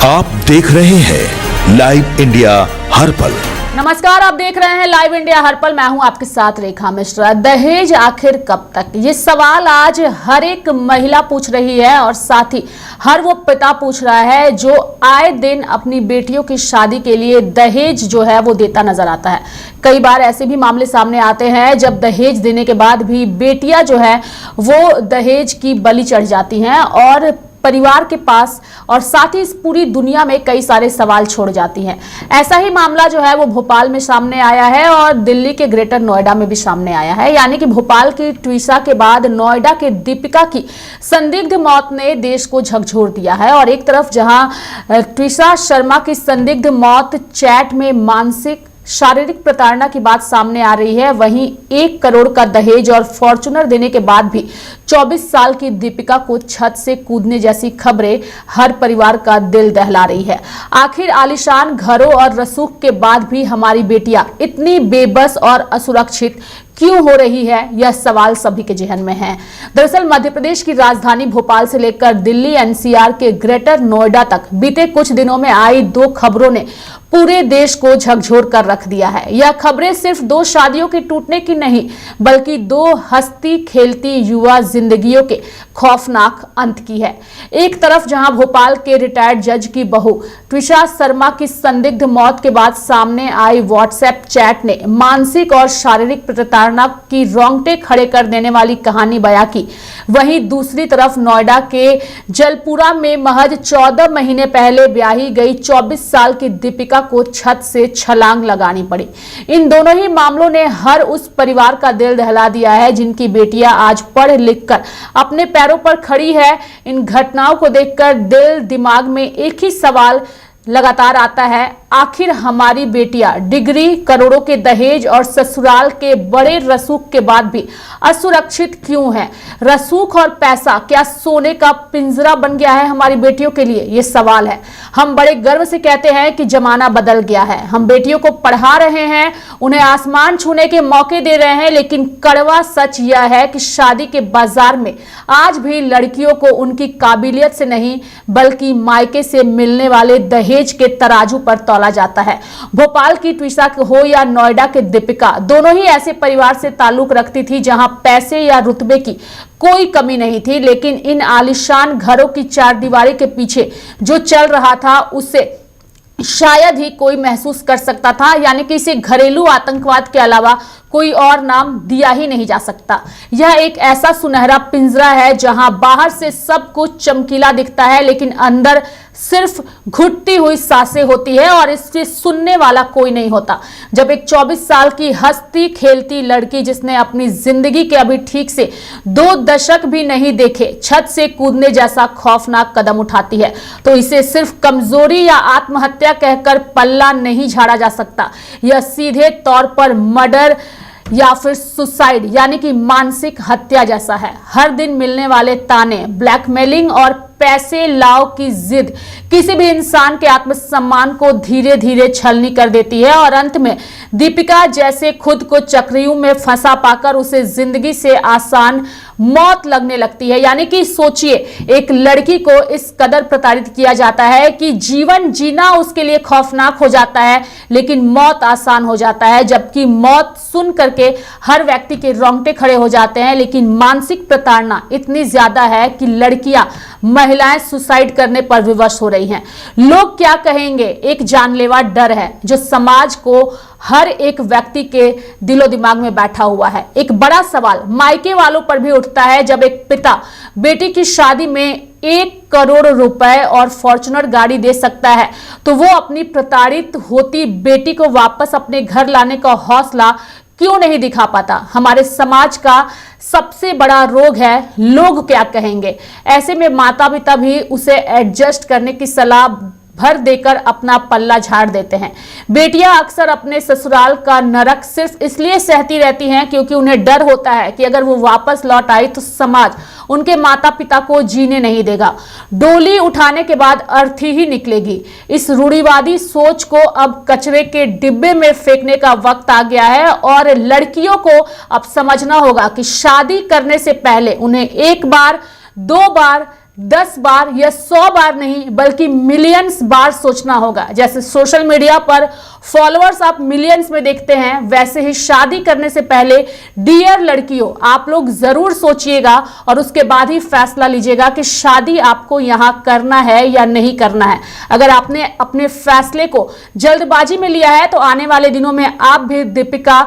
आप देख रहे हैं लाइव इंडिया हर पल। नमस्कार, आप देख रहे हैं लाइव इंडिया हर पल। मैं हूं आपके साथ रेखा मिश्रा। दहेज आखिर कब तक, ये सवाल आज हर एक महिला पूछ रही है और साथ ही हर वो पिता पूछ रहा है जो आए दिन अपनी बेटियों की शादी के लिए दहेज जो है वो देता नजर आता है। कई बार ऐसे भी मामले सामने आते हैं जब दहेज देने के बाद भी बेटियां जो है वो दहेज की बलि चढ़ जाती हैं और परिवार के पास और साथ ही इस पूरी दुनिया में कई सारे सवाल छोड़ जाती हैं। ऐसा ही मामला जो है वो भोपाल में सामने आया है और दिल्ली के ग्रेटर नोएडा में भी सामने आया है। यानी कि भोपाल की ट्विसा के बाद नोएडा के दीपिका की संदिग्ध मौत ने देश को झकझोर दिया है। और एक तरफ जहां ट्विसा शर्मा की संदिग्ध मौत चैट में मानसिक शारीरिक प्रताड़ना की बात सामने आ रही है, वहीं 1 करोड़ का दहेज और फॉर्च्यूनर देने के बाद भी 24 साल की दीपिका को छत से कूदने जैसी खबरें हर परिवार का दिल दहला रही है। आखिर आलीशान घरों और रसूख के बाद भी हमारी बेटियां इतनी बेबस और असुरक्षित क्यों हो रही है, यह सवाल सभी के जेहन में है। दरअसल मध्य प्रदेश की राजधानी भोपाल से लेकर दिल्ली एनसीआर के ग्रेटर नोएडा तक बीते कुछ दिनों में आई 2 खबरों ने पूरे देश को झकझोर कर रख दिया है। यह खबरें सिर्फ 2 शादियों के टूटने की नहीं, बल्कि 2 हंसती खेलती युवा जिंदगियों के खौफनाक अंत की है। एक तरफ जहां भोपाल के रिटायर्ड जज की बहू ट्विसा शर्मा की संदिग्ध मौत के बाद सामने आई व्हाट्सएप चैट ने मानसिक और शारीरिक प्रताड़ना की रोंगटे खड़े कर देने वाली कहानी बयां की, वहीं दूसरी तरफ नोएडा के जलपुरा में महज 14 महीने पहले ब्याही गई 24 साल की दीपिका को छत से छलांग लगानी पड़ी। इन दोनों ही मामलों ने हर उस परिवार का दिल दहला दिया है जिनकी बेटियां आज पढ़ लिख कर अपने पैरों पर खड़ी है। इन घटनाओं को देखकर दिल दिमाग में एक ही सवाल लगातार आता है, आखिर हमारी बेटियां डिग्री, करोड़ों के दहेज और ससुराल के बड़े रसूख के बाद भी असुरक्षित क्यों हैं? रसूख और पैसा क्या सोने का पिंजरा बन गया है हमारी बेटियों के लिए? ये सवाल है। हम बड़े गर्व से कहते हैं कि जमाना बदल गया है। हम बेटियों को पढ़ा रहे हैं, उन्हें आसमान छूने के मौके दे रहे हैं, लेकिन कड़वा सच यह है कि शादी के बाजार में आज भी लड़कियों को उनकी काबिलियत से नहीं बल्कि मायके से मिलने वाले दहेज के तराजू पर तौला जाता है। भोपाल की ट्विसा हो या नोएडा के दीपिका, दोनों ही ऐसे परिवार से ताल्लुक रखती थी जहां पैसे या रुतबे की कोई कमी नहीं थी, लेकिन इन आलीशान घरों की चारदीवारी के पीछे जो चल रहा था उसे शायद ही कोई महसूस कर सकता था। यानी कि इसे घरेलू आतंकवाद के अलावा कोई और नाम दिया ही नहीं जा सकता। यह एक ऐसा सुनहरा पिंजरा है जहां बाहर से सब कुछ चमकीला दिखता है, लेकिन अंदर सिर्फ घुटती हुई सांसें होती है और इससे सुनने वाला कोई नहीं होता। जब एक 24 साल की हंसती खेलती लड़की जिसने अपनी जिंदगी के अभी ठीक से 2 दशक भी नहीं देखे छत से कूदने जैसा खौफनाक कदम उठाती है, तो इसे सिर्फ कमजोरी या आत्महत्या कहकर पल्ला नहीं झाड़ा जा सकता। यह सीधे तौर पर मर्डर या फिर सुसाइड यानी कि मानसिक हत्या जैसा है। हर दिन मिलने वाले ताने, ब्लैकमेलिंग और पैसे लाओ की जिद किसी भी इंसान के आत्मसम्मान को धीरे धीरे छलनी कर देती है और अंत में दीपिका जैसे खुद को चक्रव्यूह में फंसा पाकर उसे जिंदगी से आसान मौत लगने लगती है। यानी कि सोचिए, एक लड़की को इस कदर प्रताड़ित किया जाता है कि जीवन जीना उसके लिए खौफनाक हो जाता है, लेकिन मौत आसान हो जाता है। जबकि मौत सुन करके हर व्यक्ति के रोंगटे खड़े हो जाते हैं, लेकिन मानसिक प्रताड़ना इतनी ज्यादा है कि लड़कियां, महिलाएं सुसाइड करने पर विवश हो रही हैं। लोग क्या कहेंगे, एक जानलेवा डर है जो समाज को हर एक व्यक्ति के दिलो दिमाग में बैठा हुआ है। एक बड़ा सवाल मायके वालों पर भी उठता है। जब एक पिता बेटी की शादी में 1 करोड़ रुपए और फॉर्च्यूनर गाड़ी दे सकता है, तो वो अपनी प्रताड़ित होती बेटी को वापस अपने घर लाने का हौसला क्यों नहीं दिखा पाता? हमारे समाज का सबसे बड़ा रोग है लोग क्या कहेंगे। ऐसे में माता पिता भी उसे एडजस्ट करने की सलाह भर देकर अपना पल्ला झाड़ देते हैं। बेटियां अक्सर अपने ससुराल का नरक सिर्फ इसलिए सहती रहती हैं क्योंकि उन्हें डर होता है कि अगर वो वापस लौट आई तो समाज उनके माता पिता को जीने नहीं देगा। डोली उठाने के बाद अर्थी ही निकलेगी। इस रूढ़िवादी सोच को अब कचरे के डिब्बे में फेंकने का वक्त आ गया है और लड़कियों को अब समझना होगा कि शादी करने से पहले उन्हें 1 बार 2 बार 10 बार या 100 बार नहीं बल्कि मिलियंस बार सोचना होगा। जैसे सोशल मीडिया पर फॉलोअर्स आप मिलियंस में देखते हैं, वैसे ही शादी करने से पहले डियर लड़कियों, आप लोग जरूर सोचिएगा और उसके बाद ही फैसला लीजिएगा कि शादी आपको यहां करना है या नहीं करना है। अगर आपने अपने फैसले को जल्दबाजी में लिया है तो आने वाले दिनों में आप भी दीपिका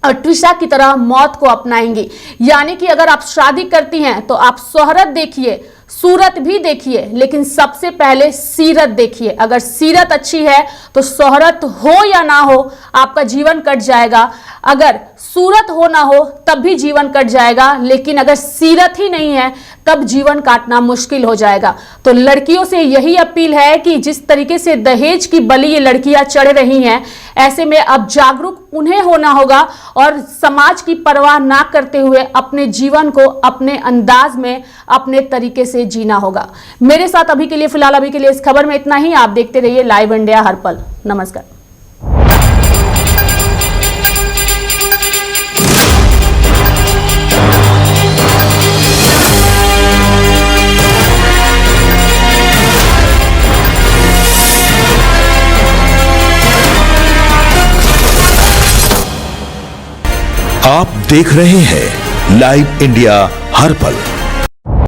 और ट्विशा की तरह मौत को अपनाएंगी। यानी कि अगर आप शादी करती हैं तो आप शोहरत देखिए, सूरत भी देखिए, लेकिन सबसे पहले सीरत देखिए। अगर सीरत अच्छी है तो शोहरत हो या ना हो आपका जीवन कट जाएगा, अगर सूरत हो ना हो तब भी जीवन कट जाएगा, लेकिन अगर सीरत ही नहीं है तब जीवन काटना मुश्किल हो जाएगा। तो लड़कियों से यही अपील है कि जिस तरीके से दहेज की बलि ये लड़कियां चढ़ रही हैं, ऐसे में अब जागरूक उन्हें होना होगा और समाज की परवाह ना करते हुए अपने जीवन को अपने अंदाज में, अपने तरीके से जीना होगा। मेरे साथ अभी के लिए, फिलहाल अभी के लिए इस खबर में इतना ही। आप देखते रहिए लाइव इंडिया हर पल। नमस्कार। आप देख रहे हैं लाइव इंडिया हर पल।